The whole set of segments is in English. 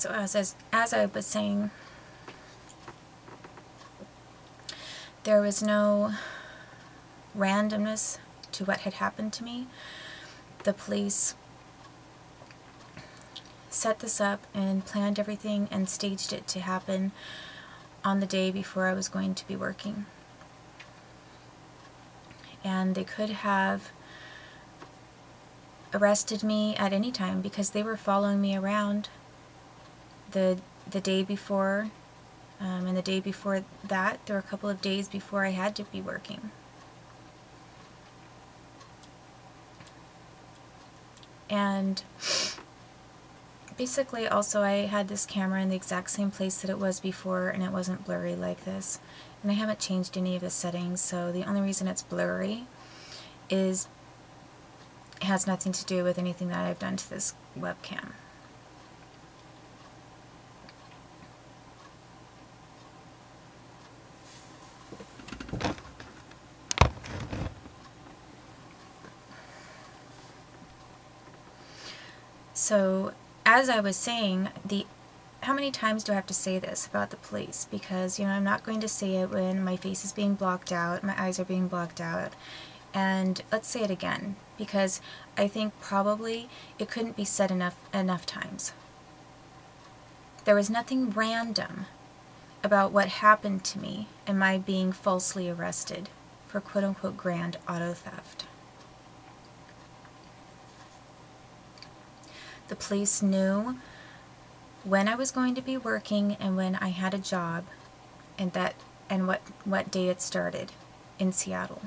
So as I was saying, there was no randomness to what had happened to me. The police set this up and planned everything and staged it to happen on the day before I was going to be working. And they could have arrested me at any time because they were following me around the day before, and the day before that. There were a couple of days before I had to be working. And basically also I had this camera in the exact same place that it was before, and it wasn't blurry like this. And I haven't changed any of the settings, so the only reason it's blurry is it has nothing to do with anything that I've done to this webcam. So, as I was saying, how many times do I have to say this about the police? Because, you know, I'm not going to say it when my face is being blocked out, my eyes are being blocked out. And let's say it again, because I think probably it couldn't be said enough times. There was nothing random about what happened to me and my being falsely arrested for quote-unquote grand auto theft. The police knew when I was going to be working and when I had a job, and what day it started in Seattle.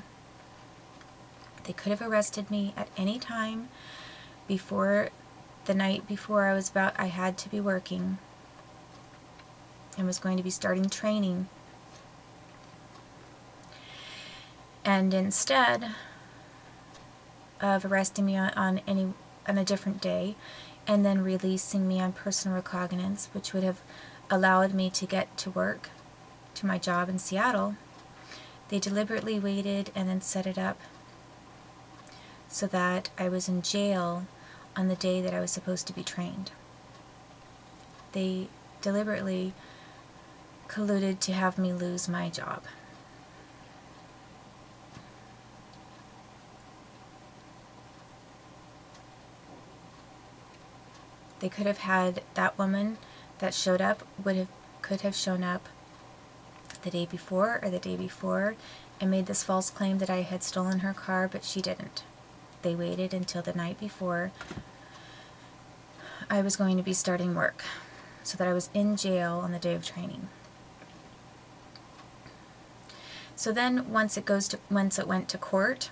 They could have arrested me at any time before the night before I had to be working and was going to be starting training. And instead of arresting me on a different day and then releasing me on personal recognizance, which would have allowed me to get to work, to my job in Seattle, they deliberately waited and then set it up so that I was in jail on the day that I was supposed to be trained. They deliberately colluded to have me lose my job. They could have had that woman that showed up could have shown up the day before or the day before and made this false claim that I had stolen her car, but she didn't. They waited until the night before I was going to be starting work, so that I was in jail on the day of training. So then once it went to court,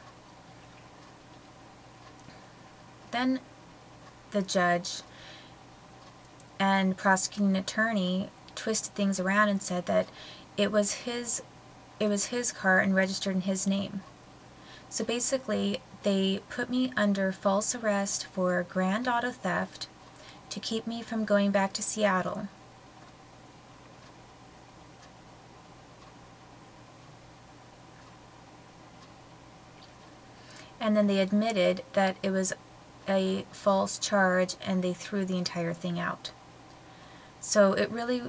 then the judge and prosecuting attorney twisted things around and said that it was his car and registered in his name. So basically, they put me under false arrest for grand auto theft to keep me from going back to Seattle. And then they admitted that it was a false charge and they threw the entire thing out. So it really,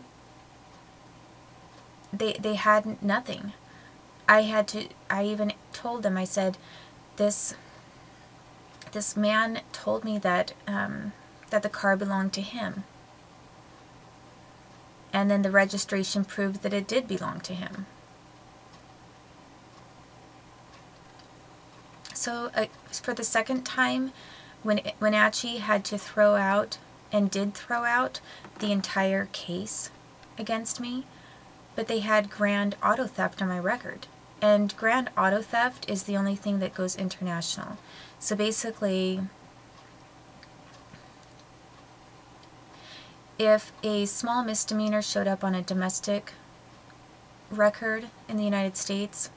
they had nothing. I even told them, I said, this man told me that that the car belonged to him. And then the registration proved that it did belong to him. So for the second time, when Wenatchee had to throw out, and did throw out, the entire case against me, but they had grand auto theft on my record. And grand auto theft is the only thing that goes international. So basically, if a small misdemeanor showed up on a domestic record in the United States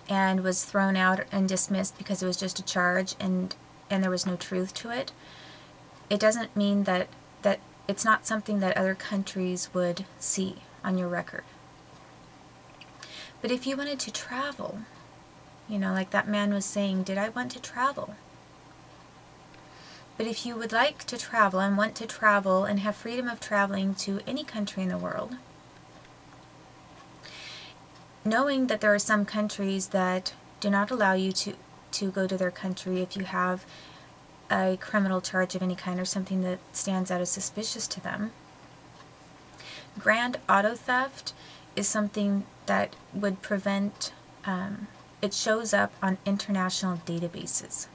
and was thrown out and dismissed because it was just a charge and there was no truth to it, it doesn't mean that it's not something that other countries would see on your record. But if you wanted to travel, you know, like that man was saying, did I want to travel? But if you would like to travel and want to travel and have freedom of traveling to any country in the world, knowing that there are some countries that do not allow you to go to their country if you have a criminal charge of any kind or something that stands out as suspicious to them, grand auto theft is something that would prevent, it shows up on international databases.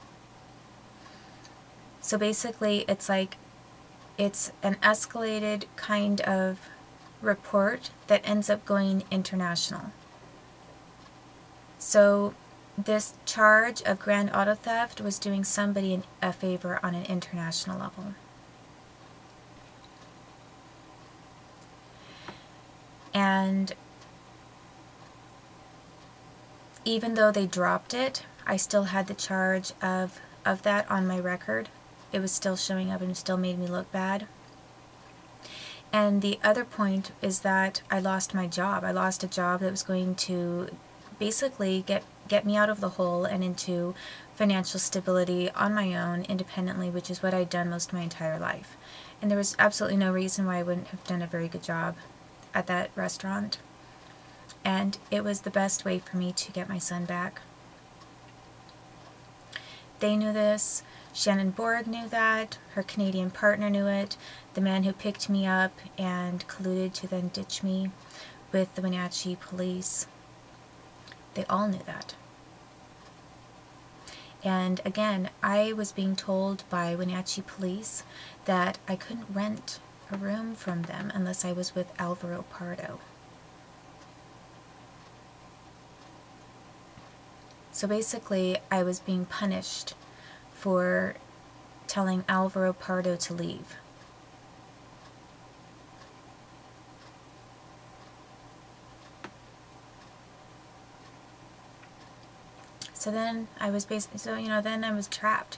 So basically it's like, it's an escalated kind of report that ends up going international. So this charge of grand auto theft was doing somebody a favor on an international level. And even though they dropped it, I still had the charge of that on my record. It was still showing up and still made me look bad. And the other point is that I lost my job. I lost a job that was going to basically get me out of the hole and into financial stability on my own, independently, which is what I'd done most of my entire life. And there was absolutely no reason why I wouldn't have done a very good job at that restaurant. And it was the best way for me to get my son back. They knew this. Shannon Borg knew that. Her Canadian partner knew it. The man who picked me up and colluded to then ditch me with the Wenatchee police. They all knew that. And again, I was being told by Wenatchee police that I couldn't rent a room from them unless I was with Alvaro Pardo. So basically, I was being punished for telling Alvaro Pardo to leave. So then I was then I was trapped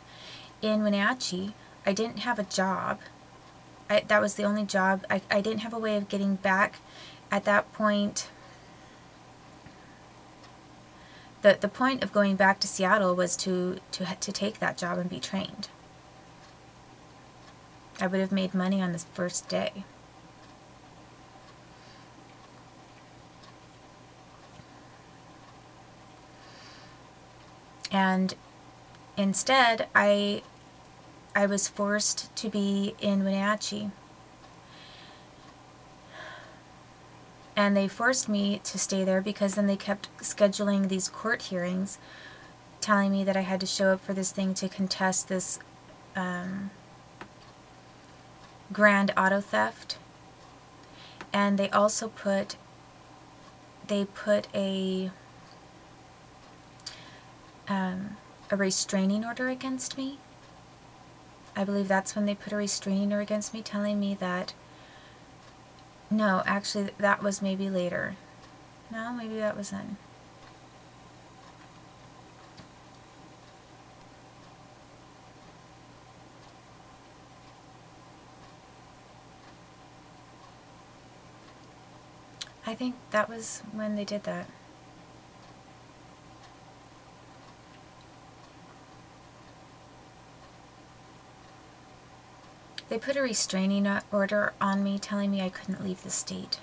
in Wenatchee. I didn't have a job. That was the only job. I didn't have a way of getting back at that point. The point of going back to Seattle was to take that job and be trained. I would have made money on this first day. And instead, I was forced to be in Wenatchee. And they forced me to stay there because then they kept scheduling these court hearings, telling me that I had to show up for this thing to contest this grand auto theft. And they also put a restraining order against me. I believe that's when they put a restraining order against me, telling me that, no, actually that was maybe later. No, maybe that was then. I think that was when they did that. They put a restraining order on me, telling me I couldn't leave the state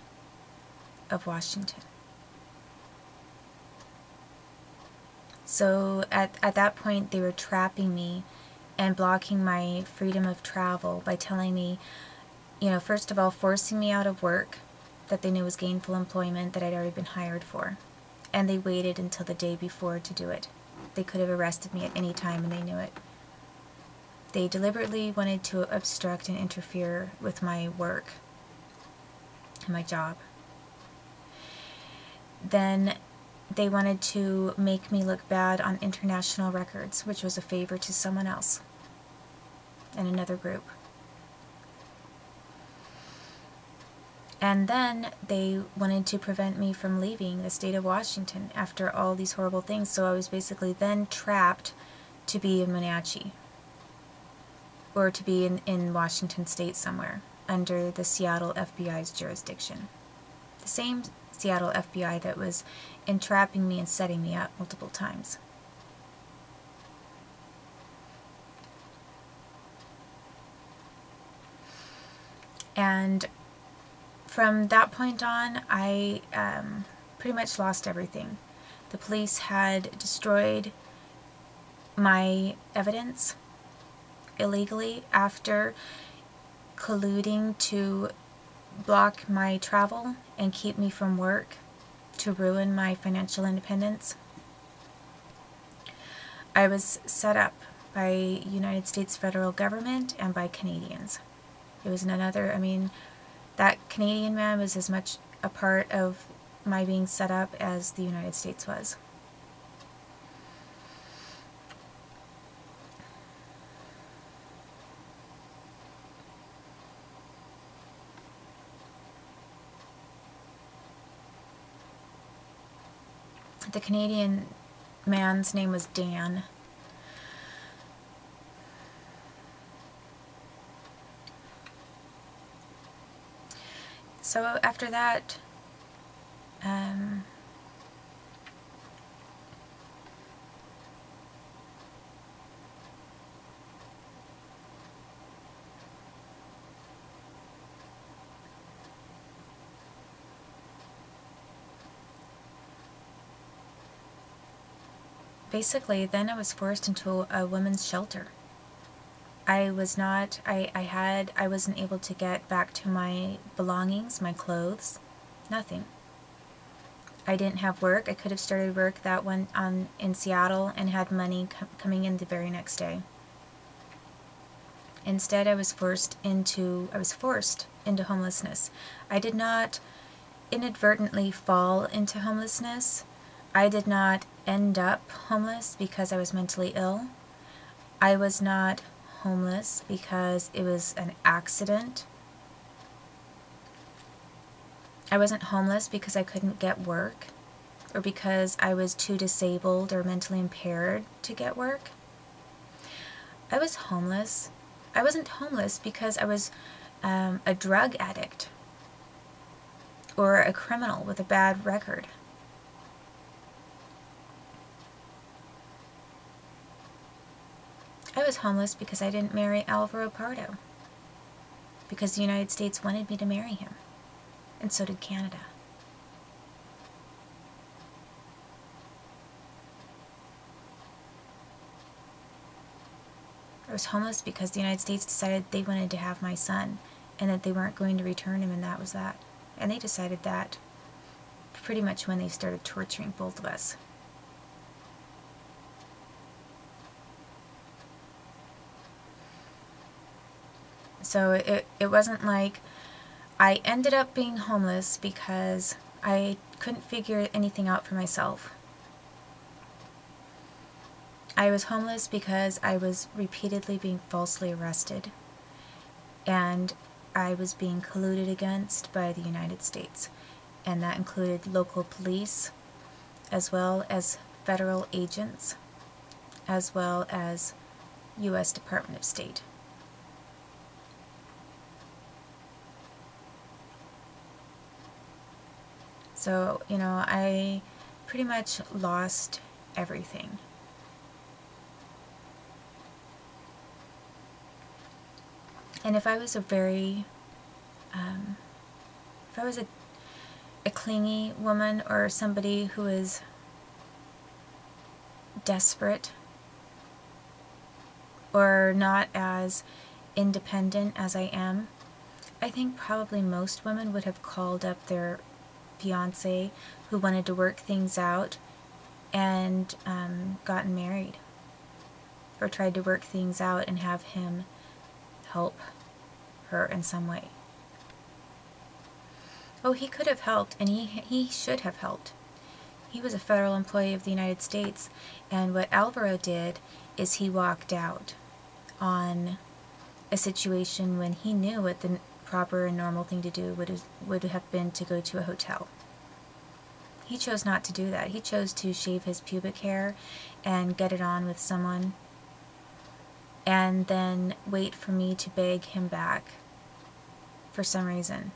of Washington. So at that point, they were trapping me and blocking my freedom of travel by telling me, first of all, forcing me out of work that they knew was gainful employment that I'd already been hired for. And they waited until the day before to do it. They could have arrested me at any time, and they knew it. They deliberately wanted to obstruct and interfere with my work and my job. Then they wanted to make me look bad on international records, which was a favor to someone else and another group. And then they wanted to prevent me from leaving the state of Washington after all these horrible things. So I was basically then trapped to be in Wenatchee, or to be in Washington State somewhere, under the Seattle FBI's jurisdiction. The same Seattle FBI that was entrapping me and setting me up multiple times. And from that point on, I pretty much lost everything. The police had destroyed my evidence illegally after colluding to block my travel and keep me from work to ruin my financial independence. I was set up by United States federal government and by Canadians. It was none other, I mean, that Canadian man was as much a part of my being set up as the United States was. The Canadian man's name was Dan. So after that, basically then I was forced into a women's shelter. I wasn't able to get back to my belongings, my clothes, nothing. I didn't have work. I could have started work that one in Seattle and had money coming in the very next day. Instead, I was forced into homelessness. I did not inadvertently fall into homelessness. I did not end up homeless because I was mentally ill. I was not homeless because it was an accident. I wasn't homeless because I couldn't get work or because I was too disabled or mentally impaired to get work. I was homeless. I wasn't homeless because I was a drug addict or a criminal with a bad record. I was homeless because I didn't marry Alvaro Pardo, because the United States wanted me to marry him, and so did Canada. I was homeless because the United States decided they wanted to have my son and that they weren't going to return him, and that was that. And they decided that pretty much when they started torturing both of us. So it wasn't like I ended up being homeless because I couldn't figure anything out for myself. I was homeless because I was repeatedly being falsely arrested, and I was being colluded against by the United States, and that included local police, as well as federal agents, as well as U.S. Department of State. So, you know, I pretty much lost everything. And if I was a clingy woman or somebody who is desperate or not as independent as I am, I think probably most women would have called up their fiance who wanted to work things out and gotten married, or tried to work things out and have him help her in some way. Oh, he could have helped, and he should have helped. He was a federal employee of the United States, and what Alvaro did is he walked out on a situation when he knew what the proper and normal thing to do would have been to go to a hotel. He chose not to do that. He chose to shave his pubic hair and get it on with someone, and then wait for me to beg him back for some reason.